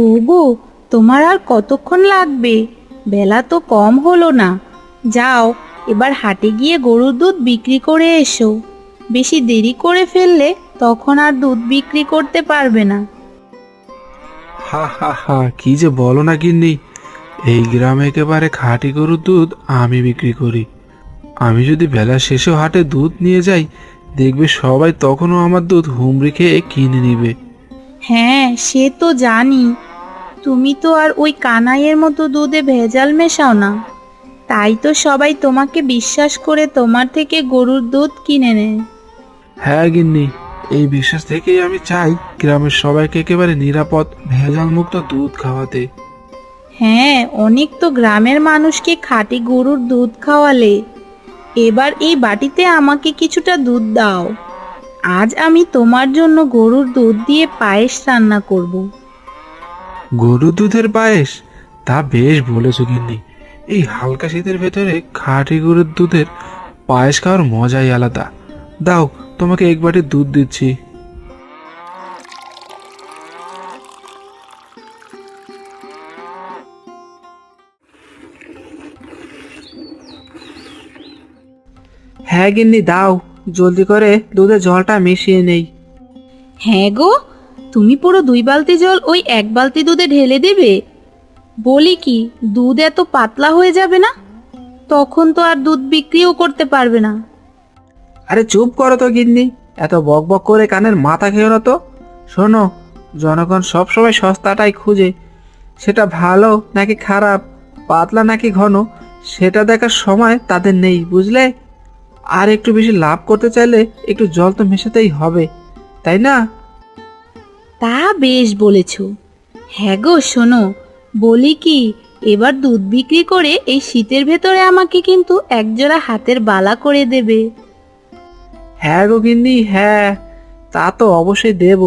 ওগো, তোমার আর কতক্ষণ লাগবে? বেলা তো কম হলো না। যাও, এবার হাটে গিয়ে গরুর দুধ বিক্রি করে এসো। বেশি দেরি করে ফেললে তখন আর দুধ বিক্রি করতে পারবে না। হা হা হা, কি যে বলো না গিন্নি, এই গ্রামে একেবারে খাঁটি গরুর দুধ আমি বিক্রি করি। আমি যদি বেলা শেষেও হাটে দুধ নিয়ে যাই, দেখবে সবাই তখনও আমার দুধ হুমড়ি খেয়ে কিনে নিবে। হ্যাঁ, সে তো জানি। তুমি তো আর ওই কানাইয়ের মতো দুধে ভেজাল মেশাও না। তাই তো সবাই তোমাকে বিশ্বাস করে তোমার থেকে গরুর দুধ কিনে নেয়। হ্যাঁ গিন্নি, এই বিশ্বাস থেকেই আমি চাই গ্রামের সবাইকে একেবারে নিরাপদ ভেজাল মুক্ত দুধ খাওয়াতে। হ্যাঁ, অনেক তো গ্রামের মানুষকে খাঁটি গরুর দুধ খাওয়ালে। এবার এই বাটিতে আমাকে কিছুটা দুধ দাও। আজ আমি তোমার জন্য গরুর দুধ দিয়ে পায়েস রান্না করব। গরুর দুধের পায়েস? তা বেশ বলেছো গিন্নি। এই হালকা শীতের ভেতরে খাঁটি গরুর দুধের পায়েস খাওয়ার মজাই আলাদা। দাও, তোমাকে এক বাটি দুধ দিচ্ছি। হ্যাঁ গিন্নি, দাও, জলদি করে দুধে জলটা মিশিয়ে নেই। হ্যাঁ গো, তুমি পুরো 2 বালতি জল ওই 1 বালতি দুধে ঢেলে দেবে? বলি কি, দুধ এত পাতলা হয়ে যাবে না? তখন তো আর দুধ বিক্রিও করতে পারবে না। আরে চুপ করো তো গিন্নি, এত বক বক করে কানের মাথা খেও না তো। শোনো, জনগণ সবসময় সস্তাটাই খুঁজে। সেটা ভালো নাকি খারাপ, পাতলা নাকি ঘন, সেটা দেখার সময় তাদের নেই, বুঝলে? আর একটু বেশি লাভ করতে চাইলে একটু জল তো মেশাতেই হবে, তাই না? তা বেশ বলেছ। হ্যাঁ গো, শোনো, বলি কি, এবার দুধ বিক্রি করে এই শীতের ভেতরে আমাকে কিন্তু একজোড়া হাতের বালা করে দেবে। হ্যাঁ গো গিন্নি, হ্যাঁ, তা তো অবশ্যই দেব।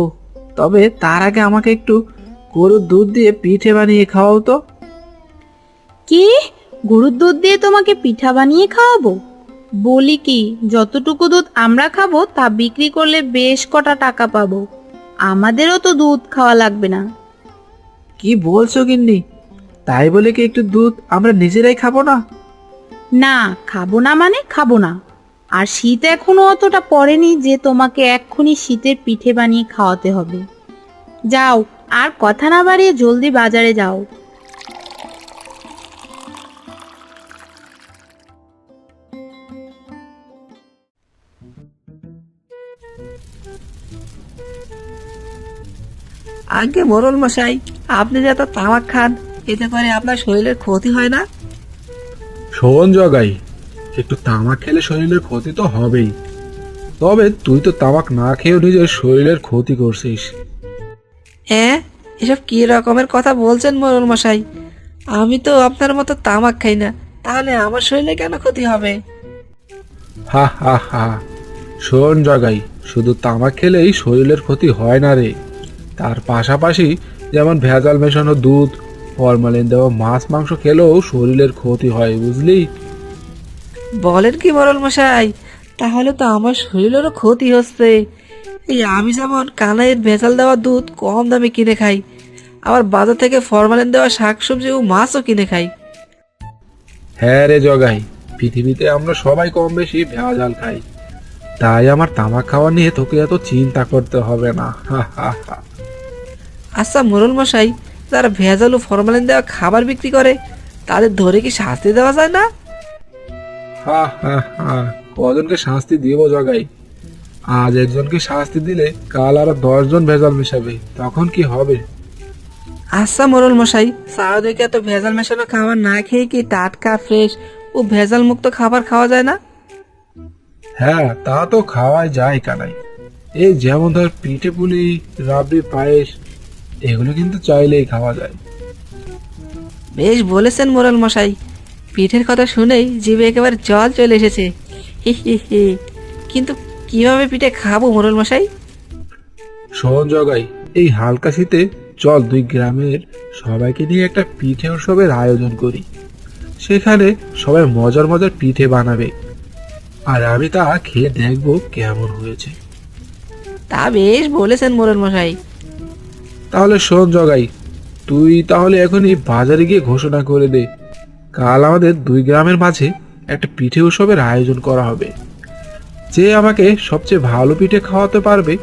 তবে তার আগে আমাকে একটু গরুর দুধ দিয়ে পিঠে বানিয়ে খাওয়াও তো। কি, গরুর দুধ দিয়ে তোমাকে পিঠা বানিয়ে খাওয়াবো? বলি কি, যতটুকু দুধ আমরা খাবো তা বিক্রি করলে বেশ কটা টাকা পাবো। আমাদেরও তো দুধ খাওয়া লাগবে না। কি বলছো গিন্নি? তাই বলে কি একটু দুধ আমরা নিজেরাই খাবো না? না, খাবো না মানে খাবো না। আর শীত এখনো অতটা পড়েনি যে তোমাকে এক্ষুনি শীতের পিঠে বানিয়ে খাওয়াতে হবে। যাও, আর কথা না বাড়িয়ে জলদি বাজারে যাও। আগে মোরল মশাই, আপনি যে এত তামাক খান, এতে করে আপনার শরীরের ক্ষতি হয় না? শোন জগাই, একটু তামাক খেলে শরীরের ক্ষতি তো হবেই। তবে তুই তো তামাক না খেয়েও নিজের শরীরের ক্ষতি করছিস। হ্যাঁ, এসব কি রকমের কথা বলছেন মোরল মশাই? আমি তো আপনার মতো তামাক খাই না, তাহলে আমার শরীরে কেন ক্ষতি হবে? হা হা হা, শোন জগাই, শুধু তামাক খেলেই শরীরের ক্ষতি হয় না রে। তার পাশাপাশি যেমন ভেজাল মেশানো দুধ, ফরমালিন দেওয়া মাছ মাংস খেলেও শরীরের ক্ষতি হয়, বুঝলি? বলেন কি মোরল মশাই? তাহলে তো আমার শরীরেরও ক্ষতি হচ্ছে। এই আমি যেমন কানাইয়ের ভেজাল দেওয়া দুধ কম দামে কিনে খাই, আবার বাজার থেকে ফরমালিন দেওয়া শাকসবজি ও মাছও কিনে খাই। হ্যাঁ রে জগাই, পৃথিবীতে আমরা সবাই কম বেশি ভেজাল খাই। তাই আমার তামাক খাওয়া নিয়ে তোকে এত চিন্তা করতে হবে না। হা হা হা। আচ্ছা মোরল মশাই, যারা ভেজাল ও ফরমালিন দেওয়া খাবার বিক্রি করে, তাদের ধরে কি শাস্তি দেওয়া যায় না? হা হা হা, কজনকে শাস্তি দিব জগাই? আজ একজনকে শাস্তি দিলে কাল আর 10 জন ভেজাল মেশাবে, তখন কি হবে? আচ্ছা মোরল মশাই, চারদিকে এত ভেজাল মেশানো খাবার না খেয়ে কি টাটকা ফ্রেশ ও ভেজাল মুক্ত খাবার খাওয়া যায় না? হ্যাঁ, তা তো খাওয়াই যায় কানাই। এই যেমন ধর পিঠে পুলি, রাবড়ি, পায়েস, এগুলো কিন্তু চাইলেই খাওয়া যায়। বেশ বলেছেন মোরল মশাই, পিঠের কথা শুনেই জিভে একেবারে জল চলে এসেছে। হি হি হি। কিন্তু কিভাবে পিঠে খাবো মোরল মশাই? শোন জগাই, এই হালকা শীতে চল 2 গ্রামের সবাইকে নিয়ে একটা পিঠে উৎসবের আয়োজন করি। সেখানে সবাই মজার মজার পিঠে বানাবে, আর আমি তা খেয়ে দেখবো কেমন হয়েছে। তা বেশ বলেছেন মোরল মশাই। তাহলে শোন জগাই, তুই তাহলে এখনই বাজারে গিয়ে ঘোষণা করে দে, কাল আমাদের 2 গ্রামের মাঝে একটা পিঠে উৎসবের আয়োজন করা হবে। যে আমাকে সবচেয়ে ভালো পিঠে খাওয়াতে পারবে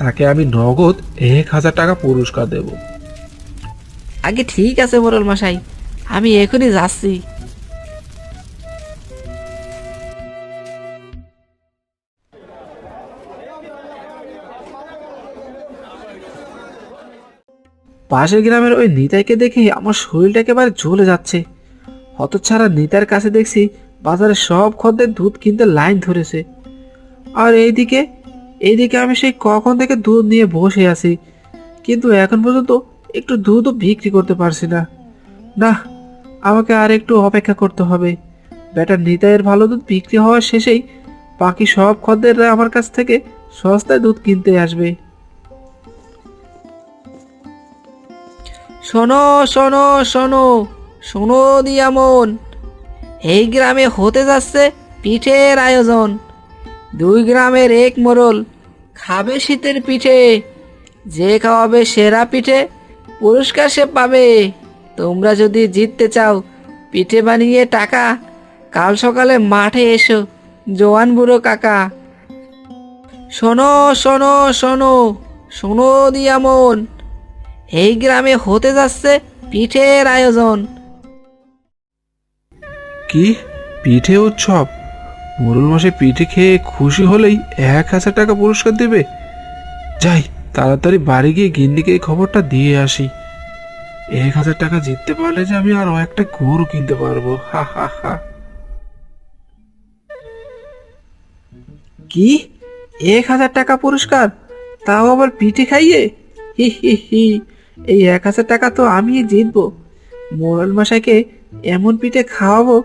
তাকে আমি নগদ 1000 টাকা পুরস্কার দেব। আগে ঠিক আছে মোরল মশাই, আমি এখনই যাচ্ছি। পাশের গ্রামের ওই নিতাইকে দেখে আমার শরীরটা একেবারে জ্বলে যাচ্ছে। হতচ্ছাড়া নিতাইয়ের কাছে দেখছি বাজারে সব খদ্দের দুধ কিনতে লাইন ধরেছে, আর এইদিকে আমি সেই কখন থেকে দুধ নিয়ে বসে আছি, কিন্তু এখন পর্যন্ত একটু দুধও বিক্রি করতে পারছি না। না, আমাকে আর একটু অপেক্ষা করতে হবে। বেটার নিতাইয়ের ভালো দুধ বিক্রি হওয়ার শেষেই বাকি সব খদ্দেররা আমার কাছ থেকে সস্তায় দুধ কিনতে আসবে। শোনো শোনো শোনো শোনো দিয়ামন, এই গ্রামে হতে যাচ্ছে পিঠের আয়োজন। 2 গ্রামের এক মোড়ল খাবে শীতের পিঠে, যে খাওয়াবে সেরা পিঠে পুরস্কার সে পাবে। তোমরা যদি জিততে চাও পিঠে বানিয়ে টাকা, কাল সকালে মাঠে এসো জোয়ান বুড়ো কাকা। শোনো শোনো শোনো শোনো দিয়ামন, এই গ্রামে হতে যাচ্ছে পিঠের আয়োজন। কি পিঠে উৎসব? মোরল মশাই পিঠে খেয়ে খুশি হলেই 1000 টাকা পুরস্কার দেবে। যাই তাড়াতাড়ি বাড়ি গিয়ে গিন্নিকে এই খবরটা দিয়ে আসি। 1000 টাকা জিততে পারলে যে আমি আরো একটা গরু কিনতে পারবো। হা হা হা। কি 1000 টাকা পুরস্কার, তাও আবার পিঠে খাইয়ে? হি হি হি, এই 1000 টাকা তো আমি জিতবো। মোরল মশাইকে এমন পিঠে খাওয়াবো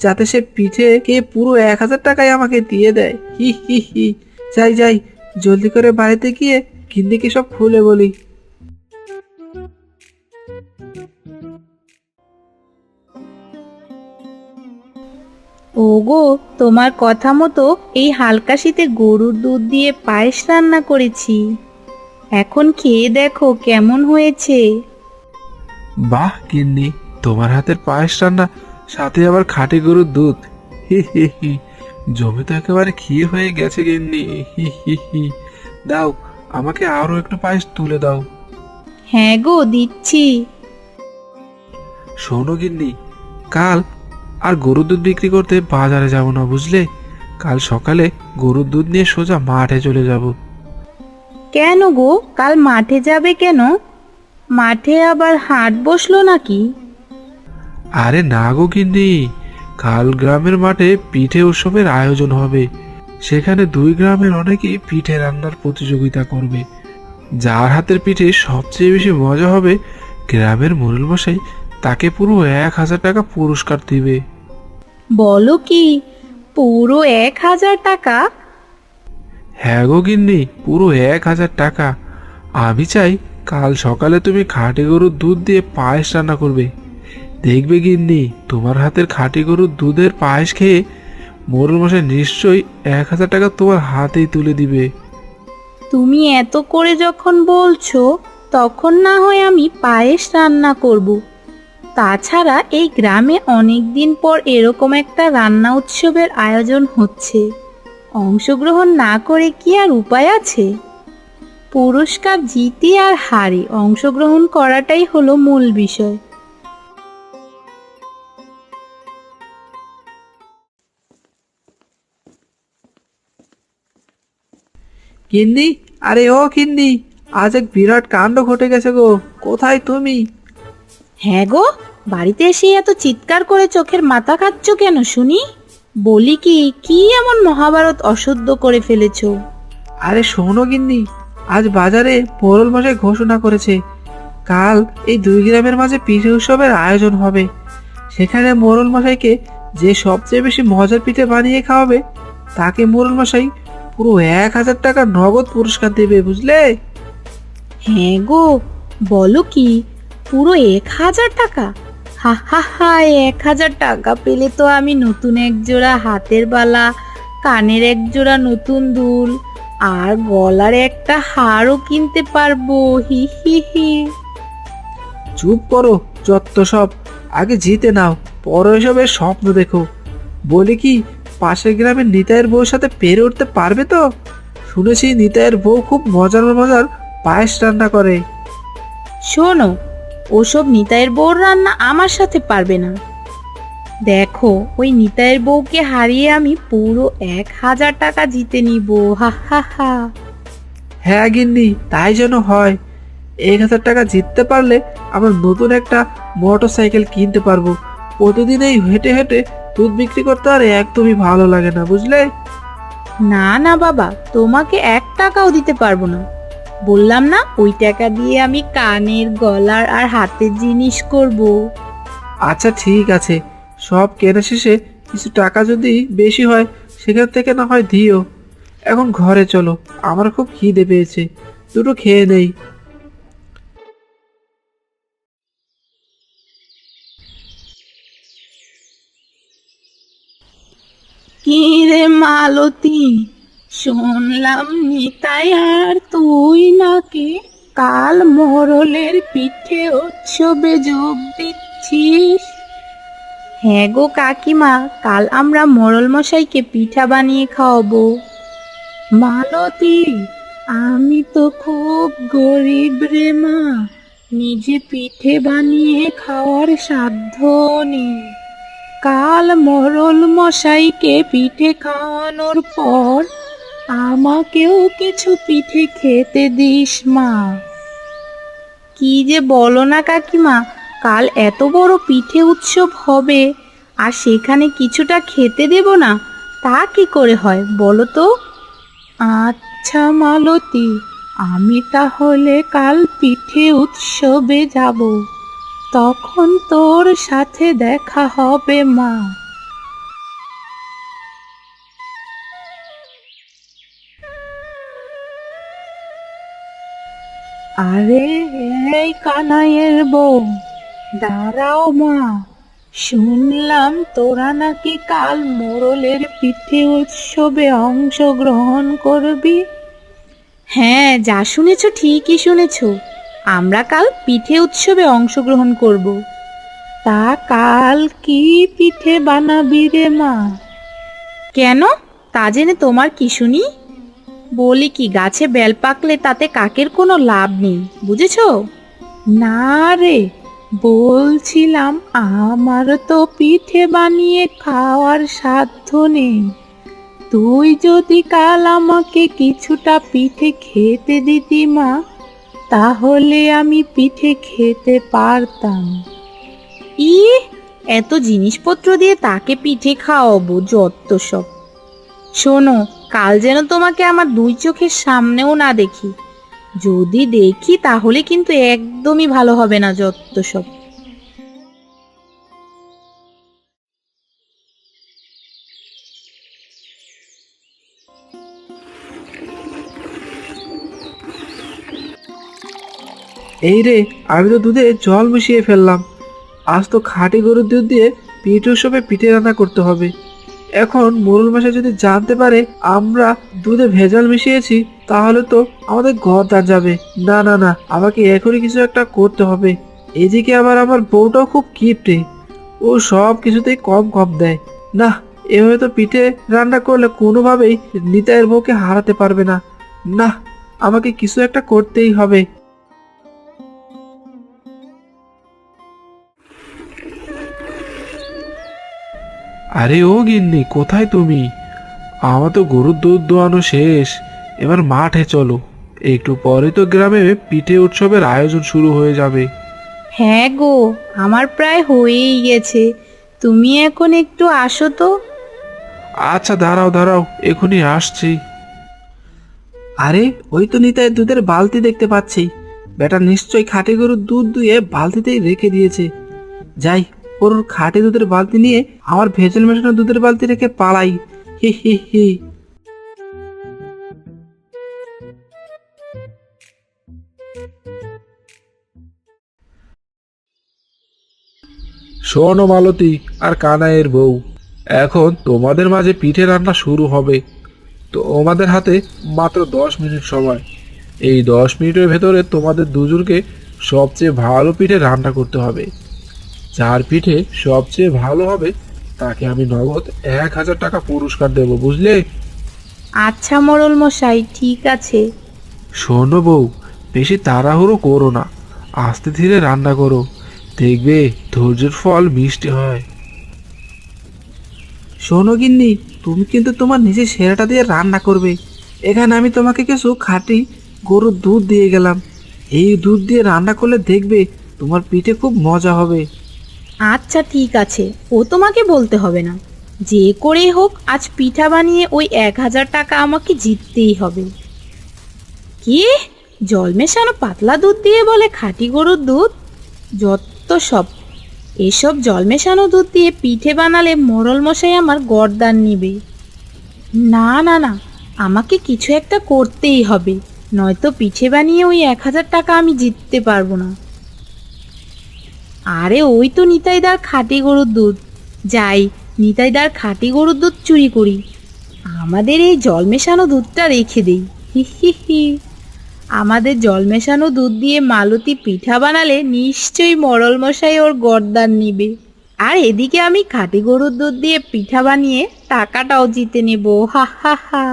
যাতে সে পিঠে খেয়ে পুরো 1000 টাকাই আমাকে দিয়ে দেয়। হি হি হি। যাই যাই, জলদি করে বাড়িতে গিয়ে গিন্নিকে সব খুলে বলি। ওগো, তোমার কথা মতো এই হালকা শীতে গরুর দুধ দিয়ে পায়েস রান্না করেছি, এখন খেয়ে দেখো কেমন হয়েছে। বাহ গিন্নি, তোমার হাতের পায়েস রান্না, সাথে আবার খাঁটি গরুর দুধ। হি হি হি, জমি তো একেবারে ক্ষীর হয়ে গেছে গিন্নি। হি হি হি। দাও, আমাকে আরো একটু পায়েস তুলে দাও। হ্যাঁ গো, দিচ্ছি। শোনো গিন্নি, কাল আর গরুর দুধ বিক্রি করতে বাজারে যাব না, বুঝলে? কাল সকালে গরুর দুধ নিয়ে সোজা মাঠে চলে যাব। কেন গো, কাল মাঠে যাবে কেন? মাঠে আবার হাট বসলো নাকি? আরে না গো গিন্নি, কাল গ্রামের মাঠে পিঠে উৎসবের আয়োজন হবে। সেখানে 2 গ্রামের অনেকেই পিঠে রান্নার প্রতিযোগিতা করবে। যার হাতের পিঠে সবচেয়ে বেশি মজা হবে, গ্রামের মোড়ল মশাই তাকে পুরো 1000 টাকা পুরস্কার দিবে। বলো কি, পুরো 1000 টাকা? হ্যাঁ গো গিন্নি, পুরো 1000 টাকা। আমি চাই কাল সকালে তুমি খাঁটি গরুর দুধ দিয়ে পায়েস রান্না করবে। দেখবে গিন্নি, তোমার হাতের খাঁটি গরুর দুধের পায়েস খেয়ে মোড়ল মশাই নিশ্চয়ই 1000 টাকা তোমার হাতেই তুলে দিবে। তুমি এত করে যখন বলছো, তখন না হয় আমি পায়েস রান্না করব। তাছাড়া এই গ্রামে অনেক দিন পর এরকম একটা রান্না উৎসবের আয়োজন হচ্ছে, অংশগ্রহণ না করে কি আর উপায় আছে? পুরস্কার জিতি আর হারি, অংশগ্রহণ করাটাই হলো মূল বিষয়। গিন্নি, আরে ও গিন্নি, আজ এক বিরাট কাণ্ড ঘটে গেছে গো। কোথায় তুমি? হ্যাঁ গো, বাড়িতে এসে এত চিৎকার করে চোখের মাথা খাচ্ছ কেন শুনি? বলি কি, কি এমন মহাভারত অশুদ্ধ করে ফেলেছো? আরে শোনো গিন্নি, আজ বাজারে মোড়ল মশাই ঘোষণা করেছে কাল এই 2 গ্রামের মাঝে পিঠে উৎসবের আয়োজন হবে। সেখানে মোড়ল মশাইকে যে সবচেয়ে বেশি মজার পিঠে বানিয়ে খাওয়াবে তাকে মোড়ল মশাই পুরো 1000 টাকা নগদ পুরস্কার দেবে, বুঝলে? হ্যাঁ গো, বলো কি, পুরো 1000 টাকা? হা হা হা, 1000 টাকা পেলে তো আমি নতুন এক জোড়া হাতের বালা, কানের এক জোড়া নতুন দুল আর গলার একটা হারও কিনতে পারবো। হি হি হি। চুপ করো, যত সব। আগে জিতে নাও, পরে এসবের স্বপ্ন দেখো। বলি কি, পাশের গ্রামের নিতাইয়ের বউর সাথে পেরে উঠতে পারবে তো? শুনেছি নিতাইয়ের বউ খুব মজার মজার পায়েস রান্না করে। শোনো, ওসব নিতাইয়ের বউর রান্না আমার সাথে পারবে না। দেখো, ওই নিতাইয়ের বউকে হারিয়ে আমি পুরো 1000 টাকা জিতে নিব। হা হা হা। হ্যাঁ গিন্নি, তাই যেন হয়। 1000 টাকা জিততে পারলে আমরা নতুন একটা মোটর সাইকেল কিনতে পারবো। প্রতিদিন এই হেঁটে হেঁটে দুধ বিক্রি করতে আর একদমই ভালো লাগে না, বুঝলে? না না বাবা, তোমাকে 1 টাকাও দিতে পারবো না। বললাম না, ওই টাকা দিয়ে আমি কানের, গলার আর হাতের জিনিস করব। আচ্ছা ঠিক আছে, সব কেনা শেষে কিছু টাকা যদি বেশি হয় সেখান থেকে না হয় দিও। এখন ঘরে চলো, আমার খুব খিদে পেয়েছে, দুটো খেয়ে নেই। কি রে মালতী, শুনলাম নিতাই আর তুই নাকি কাল মোরলের পিঠে উৎসবে যোগ দিচ্ছিস? হ্যাঁ গো কাকিমা, কাল আমরা মোরল মশাইকে পিঠা বানিয়ে খাওয়াবো। মালতী, আমি তো খুব গরিব রে মা, নিজে পিঠে বানিয়ে খাওয়ার সাধ্য নেই। কাল মোরল মশাইকে পিঠে খাওয়ানোর পর আমাকেও কিছু পিঠে খেতে দিস মা। কি যে বলো না কাকিমা, কাল এত বড় পিঠে উৎসব হবে আর সেখানে কিছুটা খেতে দেব না, তা কি করে হয় বলো তো? আচ্ছা মালতী, আমি তাহলে কাল পিঠে উৎসবে যাব, তখন তোর সাথে দেখা হবে মা। আরে এই কানাইয়ের বউ, দাঁড়াও মা, শুনলাম তোরা নাকি কাল মোরলের পিঠে উৎসবে অংশগ্রহণ করবি। হ্যাঁ, যা শুনেছ ঠিকই শুনেছ, আমরা কাল পিঠে উৎসবে অংশগ্রহণ করব। তা কাল কি পিঠে বানাবি রে মা? কেন, তা জেনে তোমার কি শুনি? বলি কি, গাছে বেল পাকলে তাতে কাকের কোনো লাভ নেই, বুঝেছো? না রে, বলছিলাম আমার তো পিঠে বানিয়ে খাওয়ার সাধ্য নেই। তুই যদি কাল আমাকে কিছুটা পিঠে খেতে দিতি মা, তাহলে আমি পিঠে খেতে পারতাম। ই, এত জিনিসপত্র দিয়ে তাকে পিঠে খাওয়াবো, যত সব। শোনো, কাল যেন তোমাকে আমার 2 চোখের সামনেও না দেখি। যদি দেখি তাহলে কিন্তু একদমই ভালো হবে না, যত সব। এই রে, আমি তো দুধে জল মিশিয়ে ফেললাম। আজ তো খাঁটি গরুর দুধ দিয়ে পিঠে উৎসবে পিঠে রান্না করতে হবে। এখন মোরল মশাই যদি জানতে পারে আমরা দুধে ভেজাল মিশিয়েছি, তাহলে তো আমাদের ঘর দান যাবে। না না না, আমাকে এখনই কিছু একটা করতে হবে। এদিকে আবার আমার বউটাও খুব কিপটে, ও সব কিছুতেই কম কম দেয়। না, এভাবে তো পিঠে রান্না করলে কোনোভাবেই নিতাইয়ের বউকে হারাতে পারবে না। না, আমাকে কিছু একটা করতেই হবে। আরে ও গিন্নি, কোথায় তুমি? আমার তো গরুর দুধ দোয়ানো শেষ, এবার মাঠে চলো। একটু পরে তো গ্রামে পিঠে উৎসবের আয়োজন শুরু হয়ে যাবে। হ্যাঁ গো, আমার প্রায় হয়েই গেছে, তুমি এখন একটু আসো তো। আচ্ছা দাঁড়াও দাঁড়াও, এখনই আসছি। আরে ওই তো নিতাই দুধের বালতি দেখতে পাচ্ছি। বেটা নিশ্চয়ই খাঁটি গরুর দুধ দুয়ে বালতিতেই রেখে দিয়েছে। যাই, ওর খাঁটি দুধের বালতি নিয়ে আমার ভেজাল মেশানো দুধের বালতি রেখে পালাই। হি হি হি। শোনো মালতী আর কানাইয়ের বউ, এখন তোমাদের মাঝে পিঠে রান্না শুরু হবে। তোমাদের হাতে মাত্র 10 মিনিট সময়। এই 10 মিনিটের ভেতরে তোমাদের দুজনকে সবচেয়ে ভালো পিঠে রান্না করতে হবে। যার পিঠে সবচেয়ে ভালো হবে তাকে আমি নগদ 1,000 টাকা পুরস্কার দেব, বুঝলে? আচ্ছা মোড়ল মশাই, ঠিক আছে। শোনো বউ, বেশি তাড়াহুড়ো করো না, আস্তে ধীরে রান্না করো, দেখবে ধৈর্যের ফল মিষ্টি হয়। শোনো গিন্নি, তুমি কিন্তু তোমার নিজের সেরাটা দিয়ে রান্না করবে। এখানে আমি তোমাকে কিছু খাঁটি গরুর দুধ দিয়ে গেলাম। এই দুধ দিয়ে রান্না করলে দেখবে তোমার পিঠে খুব মজা হবে। আচ্ছা ঠিক আছে, ও তোমাকে বলতে হবে না। যে করেই হোক আজ পিঠা বানিয়ে ওই 1,000 টাকা আমাকে জিততেই হবে। কি, জল মেশানো পাতলা দুধ দিয়ে বলে খাঁটি গরুর দুধ? যত সব! এসব জল মেশানো দুধ দিয়ে পিঠে বানালে মোড়ল মশাই আমার গর্দান নিবে। না না না, আমাকে কিছু একটা করতেই হবে, নয়তো পিঠে বানিয়ে ওই 1,000 টাকা আমি জিততে পারবো না। আরে ওই তো নিতাইদার খাঁটি গরুর দুধ। যাই, নিতাইদার খাঁটি গরুর দুধ চুরি করি, আমাদের এই জল মেশানো দুধটা রেখে দেই। হি হি হি। আমাদের জল মেশানো দুধ দিয়ে মালতী পিঠা বানালে নিশ্চয়ই মোড়ল মশাই ওর গর্দান নিবে। আর এদিকে আমি খাঁটি গরুর দুধ দিয়ে পিঠা বানিয়ে টাকাটাও জিতে নেব। হা হা হা।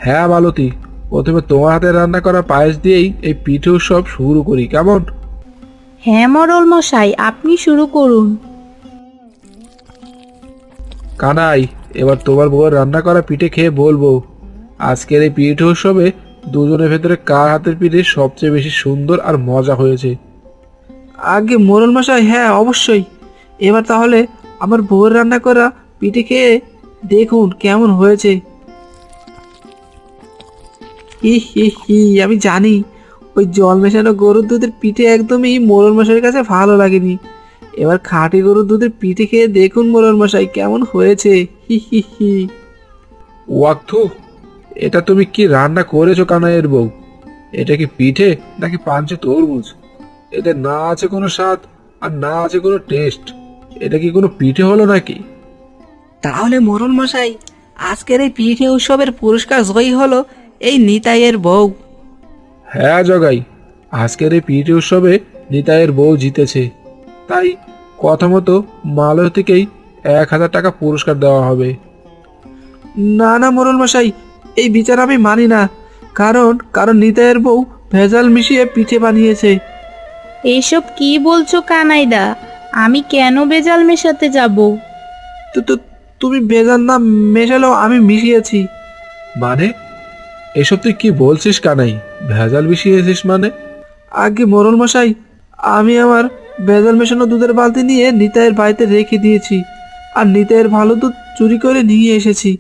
হ্যাঁ মালতী, প্রথমে তোমার হাতে রান্না করা পায়েস দিয়েই এই পিঠে উৎসব শুরু করি, কেমন? হ্যাঁ মোড়ল মশাই, আপনি শুরু করুন। কানাই, এবার তোমার বউয়ের রান্না করা পিঠে খেয়ে বলবো আজকের এই পিঠে উৎসবে দুজনের ভেতরে কার হাতের পিঠে সবচেয়ে বেশি সুন্দর আর মজা হয়েছে। আগে মোড়ল মশাই, হ্যাঁ অবশ্যই। এবার তাহলে আমার বউয়ের রান্না করা পিঠে খেয়ে দেখুন কেমন হয়েছে। হি হি হি, আমি জানি ওই জল মেশানো গরুর দুধের পিঠে একদমই মোড়ল মশাইয়ের কাছে ভালো লাগেনি। এবার খাঁটি গরুর দুধের পিঠে খেয়ে দেখুন মোড়ল মশাই কেমন হয়েছে। হি হি হি। ওয়াক্থু, এটা তুমি কি রান্না করেছো কানাইয়ের বউ? এটা কি পিঠে নাকি পাঞ্চে তরমুজ? এতে না আছে কোনো স্বাদ আর না আছে কোনো টেস্ট। এটা কি কোনো পিঠে হলো নাকি? তাহলে মোড়ল মশাই, আজকের এই পিঠে উৎসবের পুরস্কার জয়ী হলো এই নিতাইয়ের বউ। হ্যাঁ জগাই, আজকের এই পিঠে উৎসবে নিতাইয়ের বউ জিতেছে, তাই কথা মতো মালতীকেই 1,000 টাকা পুরস্কার দেওয়া হবে। না না মোড়ল মশাই, এই বিচার আমি মানি না। কারণ কারণ নিতাইয়ের বউ ভেজাল মিশিয়ে পিঠে বানিয়েছে। এইসব কি বলছো কানাইদা? আমি কেন বেজাল মেশাতে যাব? তো তো তুমি ভেজাল না মেশালেও আমি মিশিয়েছি। মানে এসব তুই কি বলছিস কানাই? ভেজাল মিশিয়েছিস মানে? আগে মোড়ল মশাই, আমি আমার ভেজাল মেশানো দুধের বালতি নিয়ে নিতাইয়ের বাড়িতে রেখে দিয়েছি, আর নিতাইয়ের ভালো দুধ চুরি করে নিয়ে এসেছি।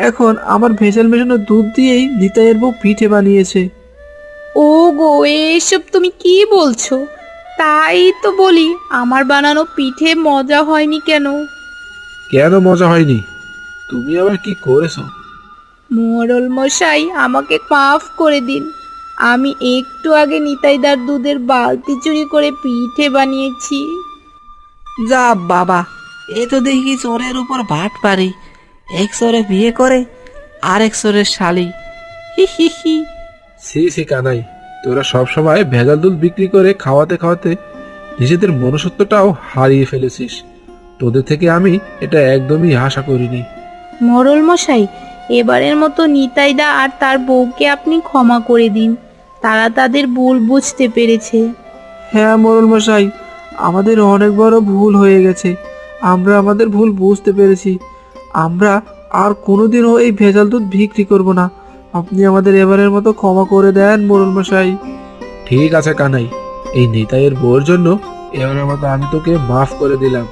এখন আমার ভেজাল মেশানো দুধ দিয়েই নিতাইয়ের বউ পিঠে বানিয়েছে। ও গো, এসব তুমি কি বলছো? তাই তো বলি, আমার বানানো পিঠে মজা হয়নি কেন? কেন মজা হয়নি? তুমি আবার কি করেছো? মোড়ল মশাই, আমাকে মাফ করে দিন। আমি একটু আগে নিতাইদার দুধের বালতি চুরি করে পিঠে বানিয়েছি। যা বাবা, এ তো দেখি চোরের উপর ভাট পারি। এক চোরে বিয়ে করে আর এক চোরের শালি। হি হি হি। সি সি কানাই, তোরা সবসময় ভেজাল দুধ বিক্রি করে খাওয়াতে খাওয়াতে নিজেদের মনুষ্যত্বটাও হারিয়ে ফেলেছিস। তোদের থেকে আমি এটা একদমই আশা করিনি। মোড়ল মশাই, এবারের মতো নিতাইদা আর তার বউকে আপনি ক্ষমা করে দিন। তারা তাদের ভুল বুঝতে পেরেছে। হ্যাঁ মোড়ল মশাই, আমাদের অনেক বড় ভুল হয়ে গেছে। আমরা আমাদের ভুল বুঝতে পেরেছি। আমরা আর কোনোদিনও এই ভেজাল দুধ বিক্রি করব না। আপনি আমাদের এবারের মতো ক্ষমা করে দেন মোড়ল মশাই। ঠিক আছে কানাই, এই নিতাইয়ের বউর জন্য এবারের মতো আমি তোকে মাফ করে দিলাম।